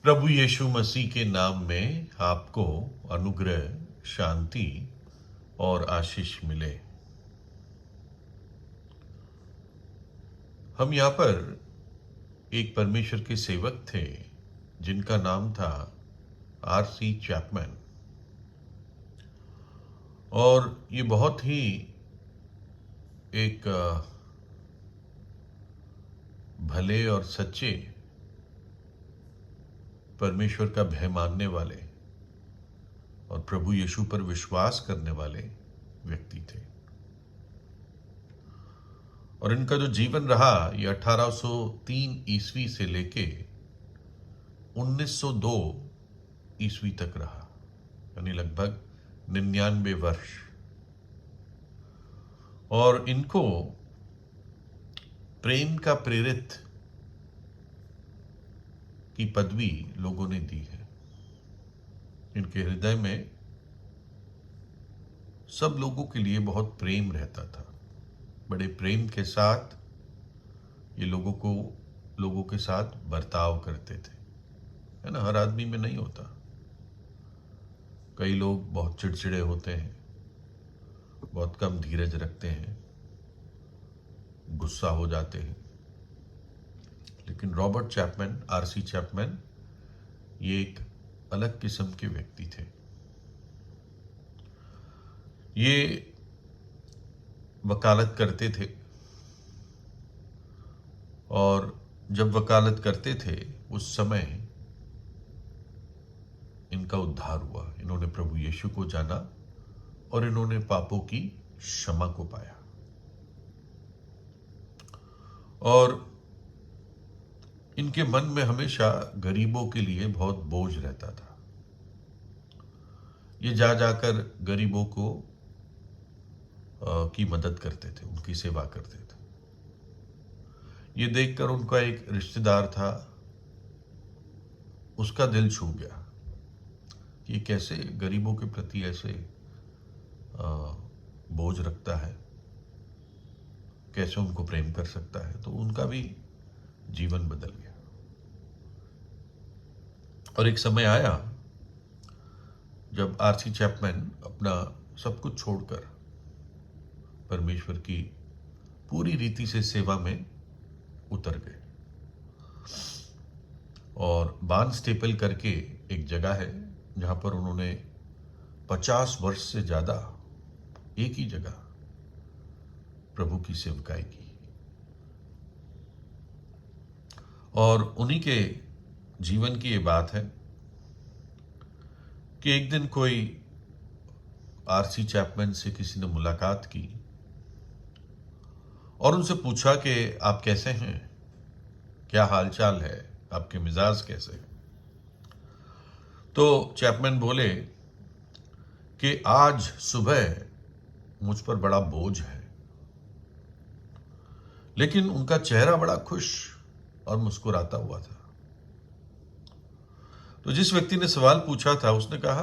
प्रभु यीशु मसीह के नाम में आपको अनुग्रह, शांति और आशीष मिले। हम यहाँ पर एक परमेश्वर के सेवक थे जिनका नाम था आर.सी. चैपमैन, और ये बहुत ही एक भले और सच्चे परमेश्वर का भय मानने वाले और प्रभु यीशु पर विश्वास करने वाले व्यक्ति थे। और इनका जो जीवन रहा ये 1803 ईस्वी से लेके 1902 ईस्वी तक रहा, यानी लगभग 99 वर्ष। और इनको प्रेम का प्रेरित की पदवी लोगों ने दी है। इनके हृदय में सब लोगों के लिए बहुत प्रेम रहता था। बड़े प्रेम के साथ ये लोगों के साथ बर्ताव करते थे, है ना। हर आदमी में नहीं होता। कई लोग बहुत चिड़चिड़े होते हैं, बहुत कम धीरज रखते हैं, गुस्सा हो जाते हैं। लेकिन रॉबर्ट चैपमैन, आर.सी. चैपमैन, ये एक अलग किस्म के व्यक्ति थे। ये वकालत करते थे, और जब वकालत करते थे उस समय इनका उद्धार हुआ। इन्होंने प्रभु यीशु को जाना और इन्होंने पापों की क्षमा को पाया। और इनके मन में हमेशा गरीबों के लिए बहुत बोझ रहता था। ये जा जाकर गरीबों को की मदद करते थे, उनकी सेवा करते थे। ये देखकर उनका एक रिश्तेदार था, उसका दिल छू गया कि कैसे गरीबों के प्रति ऐसे बोझ रखता है, कैसे उनको प्रेम कर सकता है। तो उनका भी जीवन बदल गया। और एक समय आया जब आर.सी. चैपमैन अपना सब कुछ छोड़कर परमेश्वर की पूरी रीति से सेवा में उतर गए। और बार्नस्टेपल करके एक जगह है जहां पर उन्होंने 50 वर्ष से ज्यादा एक ही जगह प्रभु की सेवकाई की। और उन्हीं के जीवन की ये बात है कि एक दिन कोई आर.सी. चैपमैन से किसी ने मुलाकात की और उनसे पूछा कि आप कैसे हैं, क्या हालचाल है, आपके मिजाज कैसे हैं। तो चैपमैन बोले कि आज सुबह मुझ पर बड़ा बोझ है। लेकिन उनका चेहरा बड़ा खुश और मुस्कुराता हुआ था। तो जिस व्यक्ति ने सवाल पूछा था उसने कहा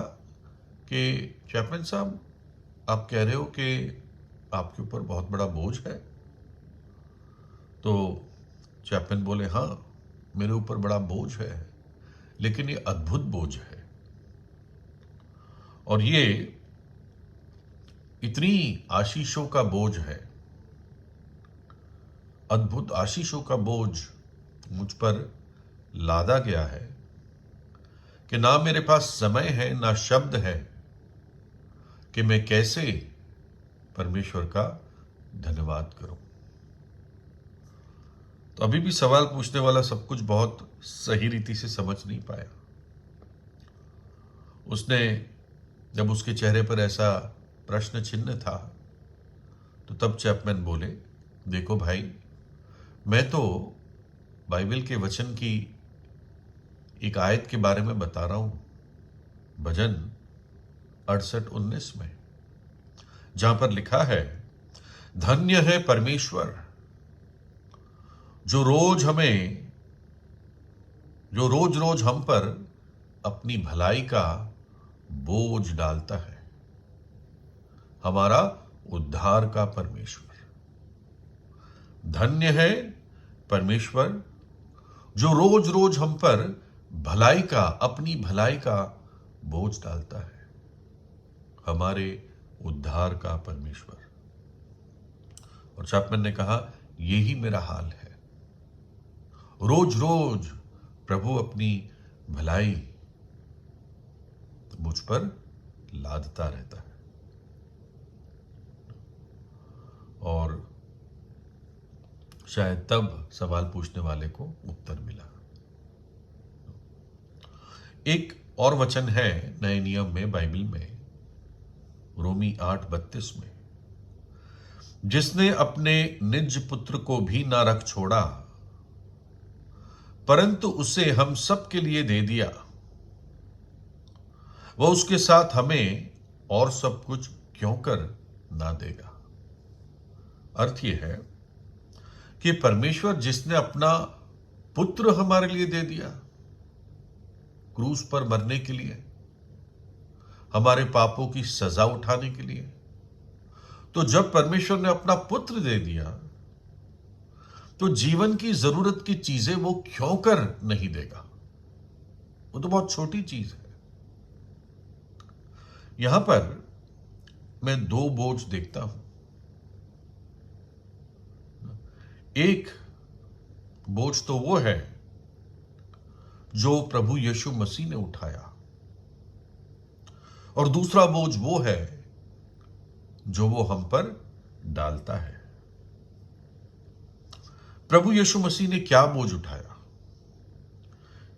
कि चैपमैन साहब, आप कह रहे हो कि आपके ऊपर बहुत बड़ा बोझ है। तो चैपमैन बोले, हाँ, मेरे ऊपर बड़ा बोझ है, लेकिन ये अद्भुत बोझ है। और ये इतनी आशीषों का बोझ है, अद्भुत आशीषों का बोझ मुझ पर लादा गया है कि ना मेरे पास समय है, ना शब्द है कि मैं कैसे परमेश्वर का धन्यवाद करूं। तो अभी भी सवाल पूछने वाला सब कुछ बहुत सही रीति से समझ नहीं पाया। उसने जब उसके चेहरे पर ऐसा प्रश्न चिन्ह था तो तब चैपमैन बोले, देखो भाई, मैं तो बाइबल के वचन की एक आयत के बारे में बता रहा हूं, भजन 68:19 में, जहां पर लिखा है, धन्य है परमेश्वर जो रोज रोज हम पर अपनी भलाई का बोझ डालता है, हमारा उद्धार का परमेश्वर। धन्य है परमेश्वर जो रोज रोज हम पर भलाई का, अपनी भलाई का बोझ डालता है, हमारे उद्धार का परमेश्वर। और चैपमैन ने कहा, यही मेरा हाल है। रोज रोज प्रभु अपनी भलाई मुझ पर लादता रहता है। और शायद तब सवाल पूछने वाले को उत्तर मिला। एक और वचन है नए नियम में, बाइबल में, रोमी 8:32 में, जिसने अपने निज पुत्र को भी ना रख छोड़ा परंतु उसे हम सब के लिए दे दिया, वह उसके साथ हमें और सब कुछ क्यों कर ना देगा। अर्थ यह है कि परमेश्वर जिसने अपना पुत्र हमारे लिए दे दिया क्रूस पर मरने के लिए, हमारे पापों की सजा उठाने के लिए, तो जब परमेश्वर ने अपना पुत्र दे दिया तो जीवन की जरूरत की चीजें वो क्यों कर नहीं देगा। वो तो बहुत छोटी चीज है। यहां पर मैं दो बोझ देखता हूं। एक बोझ तो वो है जो प्रभु यीशु मसीह ने उठाया, और दूसरा बोझ वो है जो वो हम पर डालता है। प्रभु यीशु मसीह ने क्या बोझ उठाया?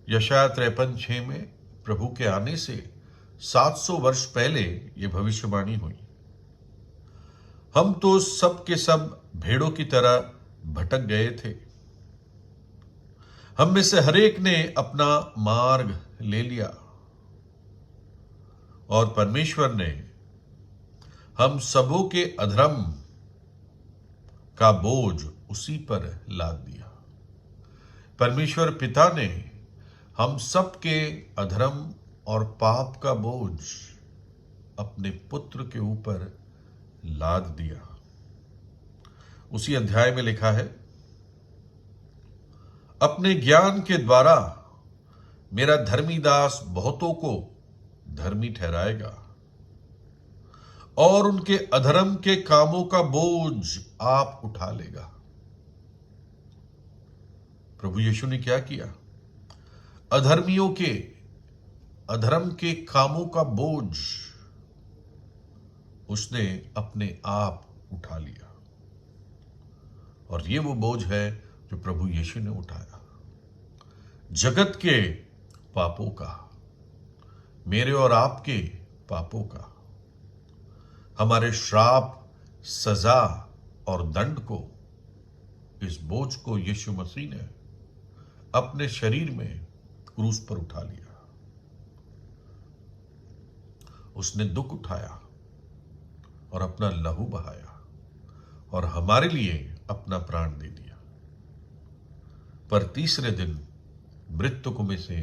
यशायाह 53:6 में प्रभु के आने से 700 वर्ष पहले यह भविष्यवाणी हुई, हम तो सब के सब भेड़ों की तरह भटक गए थे, हम में से हरेक ने अपना मार्ग ले लिया, और परमेश्वर ने हम सबों के अधर्म का बोझ उसी पर लाद दिया। परमेश्वर पिता ने हम सब के अधर्म और पाप का बोझ अपने पुत्र के ऊपर लाद दिया। उसी अध्याय में लिखा है, अपने ज्ञान के द्वारा मेरा धर्मी दास बहुतों को धर्मी ठहराएगा और उनके अधर्म के कामों का बोझ आप उठा लेगा। प्रभु यीशु ने क्या किया? अधर्मियों के अधर्म के कामों का बोझ उसने अपने आप उठा लिया, और ये वो बोझ है जो प्रभु यीशु ने उठाया, जगत के पापों का, मेरे और आपके पापों का, हमारे श्राप, सजा और दंड को, इस बोझ को यीशु मसीह ने अपने शरीर में क्रूस पर उठा लिया। उसने दुख उठाया और अपना लहू बहाया और हमारे लिए अपना प्राण दे दिया, पर तीसरे दिन मृतकों में से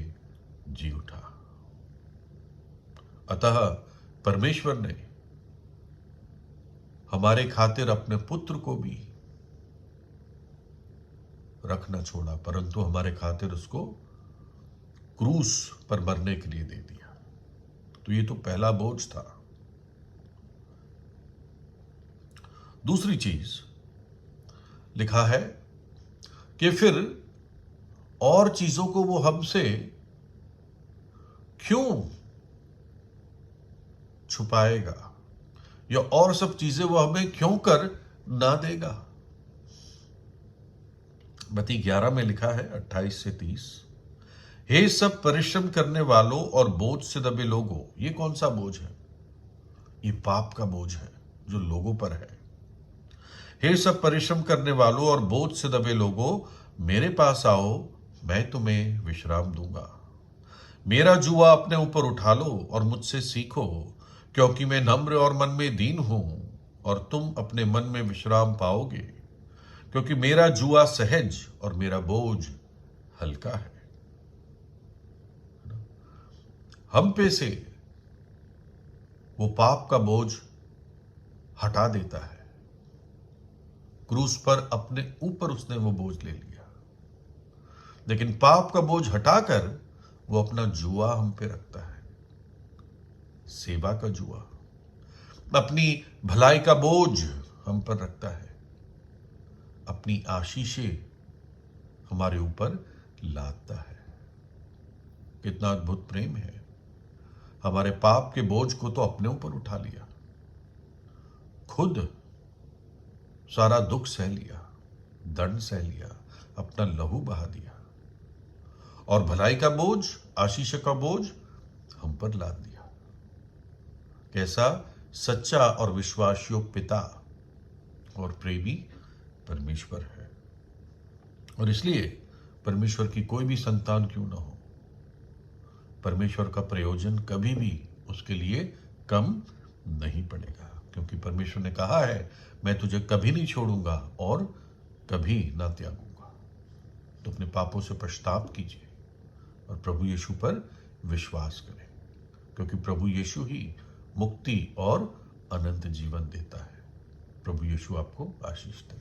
जी उठा। अतः परमेश्वर ने हमारे खातिर अपने पुत्र को भी रखना छोड़ा, परंतु हमारे खातिर उसको क्रूस पर मरने के लिए दे दिया। तो ये तो पहला बोझ था। दूसरी चीज लिखा है कि फिर और चीजों को वो हमसे क्यों छुपाएगा, या और सब चीजें वो हमें क्यों कर ना देगा। मत्ती 11 में लिखा है 28 से 30, हे सब परिश्रम करने वालों और बोझ से दबे लोगों। ये कौन सा बोझ है? ये पाप का बोझ है जो लोगों पर है। हे सब परिश्रम करने वालों और बोझ से दबे लोगों, मेरे पास आओ, मैं तुम्हें विश्राम दूंगा। मेरा जुआ अपने ऊपर उठा लो और मुझसे सीखो, क्योंकि मैं नम्र और मन में दीन हूं, और तुम अपने मन में विश्राम पाओगे, क्योंकि मेरा जुआ सहज और मेरा बोझ हल्का है। हम पे से वो पाप का बोझ हटा देता है। क्रूस पर अपने ऊपर उसने वो बोझ ले लिया, लेकिन पाप का बोझ हटाकर वो अपना जुआ हम पे रखता है, सेवा का जुआ। अपनी भलाई का बोझ हम पर रखता है, अपनी आशीषें हमारे ऊपर लादता है। कितना अद्भुत प्रेम है। हमारे पाप के बोझ को तो अपने ऊपर उठा लिया, खुद सारा दुख सह लिया, दंड सह लिया, अपना लहू बहा दिया, और भलाई का बोझ, आशीष का बोझ हम पर लाद दिया। कैसा सच्चा और विश्वास योग पिता और प्रेमी परमेश्वर है। और इसलिए परमेश्वर की कोई भी संतान क्यों ना हो, परमेश्वर का प्रयोजन कभी भी उसके लिए कम नहीं पड़ेगा, क्योंकि परमेश्वर ने कहा है, मैं तुझे कभी नहीं छोड़ूंगा और कभी ना त्यागूंगा। तो अपने पापों से पश्चाताप कीजिए और प्रभु यीशु पर विश्वास करें, क्योंकि प्रभु यीशु ही मुक्ति और अनंत जीवन देता है। प्रभु यीशु आपको आशीष दे।